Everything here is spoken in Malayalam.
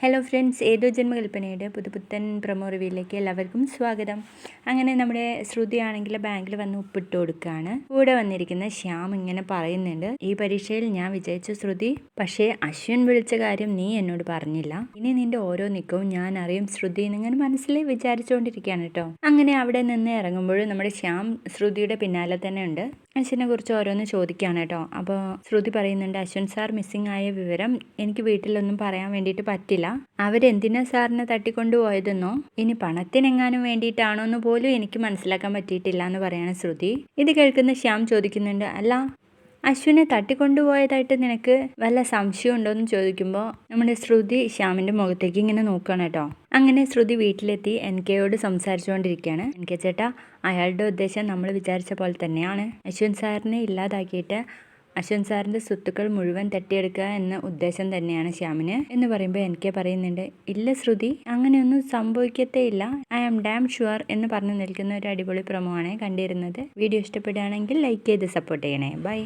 ഹലോ ഫ്രണ്ട്സ്, ഏതോ ജന്മകൽപ്പനയുടെ പുതുപുത്തൻ പ്രൊമോ റിവ്യൂയിലേക്ക് എല്ലാവർക്കും സ്വാഗതം. അങ്ങനെ നമ്മുടെ ശ്രുതിയാണെങ്കിൽ ബാങ്കിൽ വന്ന് ഒപ്പിട്ട് കൊടുക്കുകയാണ്. കൂടെ വന്നിരിക്കുന്ന ശ്യാം ഇങ്ങനെ പറയുന്നുണ്ട്, ഈ പരീക്ഷയിൽ ഞാൻ വിജയിച്ചു ശ്രുതി, പക്ഷേ അശ്വിൻ വിളിച്ച കാര്യം നീ എന്നോട് പറഞ്ഞില്ല. ഇനി നിന്റെ ഓരോ നീക്കവും ഞാൻ അറിയും ശ്രുതി എന്നിങ്ങനെ മനസ്സിൽ വിചാരിച്ചുകൊണ്ടിരിക്കുകയാണ് കേട്ടോ. അങ്ങനെ അവിടെ നിന്ന് ഇറങ്ങുമ്പോൾ നമ്മുടെ ശ്യാം ശ്രുതിയുടെ പിന്നാലെ തന്നെ ഉണ്ട്. അശ്വിനെ കുറിച്ച് ഓരോന്ന് ചോദിക്കുകയാണ് കേട്ടോ. അപ്പോൾ ശ്രുതി പറയുന്നുണ്ട്, അശ്വിൻ സാർ മിസ്സിംഗ് ആയ വിവരം എനിക്ക് വീട്ടിലൊന്നും പറയാൻ വേണ്ടിയിട്ട് പറ്റില്ല. അവരെന്തിനാ സാറിനെ തട്ടിക്കൊണ്ടുപോയതെന്നോ ഇനി പണത്തിനെങ്ങാനും വേണ്ടിയിട്ടാണോ എന്ന് പോലും എനിക്ക് മനസ്സിലാക്കാൻ പറ്റിയിട്ടില്ല എന്ന് പറയാണ് ശ്രുതി. ഇത് കേൾക്കുന്ന ശ്യാം ചോദിക്കുന്നുണ്ട്, അല്ല അശ്വിനെ തട്ടിക്കൊണ്ടുപോയതായിട്ട് നിനക്ക് വല്ല സംശയം ഉണ്ടോ എന്ന് ചോദിക്കുമ്പോൾ നമ്മുടെ ശ്രുതി ശ്യാമിൻ്റെ മുഖത്തേക്ക് ഇങ്ങനെ നോക്കുകയാണ് കേട്ടോ. അങ്ങനെ ശ്രുതി വീട്ടിലെത്തി NKയോട് സംസാരിച്ചുകൊണ്ടിരിക്കുകയാണ്. NK ചേട്ടാ, അയാളുടെ ഉദ്ദേശം നമ്മൾ വിചാരിച്ച പോലെ തന്നെയാണ്. അശ്വിൻ സാറിനെ ഇല്ലാതാക്കിയിട്ട് അശ്വിൻ സാറിൻ്റെ സ്വത്തുക്കൾ മുഴുവൻ തട്ടിയെടുക്കുക എന്ന ഉദ്ദേശം തന്നെയാണ് ശ്യാമിന് എന്ന് പറയുമ്പോൾ NK പറയുന്നുണ്ട്, ഇല്ല ശ്രുതി, അങ്ങനെയൊന്നും സംഭവിക്കത്തേ ഇല്ല, ഐ ആം ഡാം ഷുവർ എന്ന് പറഞ്ഞു നിൽക്കുന്ന ഒരു അടിപൊളി പ്രൊമോ ആണ് കണ്ടിരുന്നത്. വീഡിയോ ഇഷ്ടപ്പെടുകയാണെങ്കിൽ ലൈക്ക് ചെയ്ത് സപ്പോർട്ട് ചെയ്യണേ. ബൈ.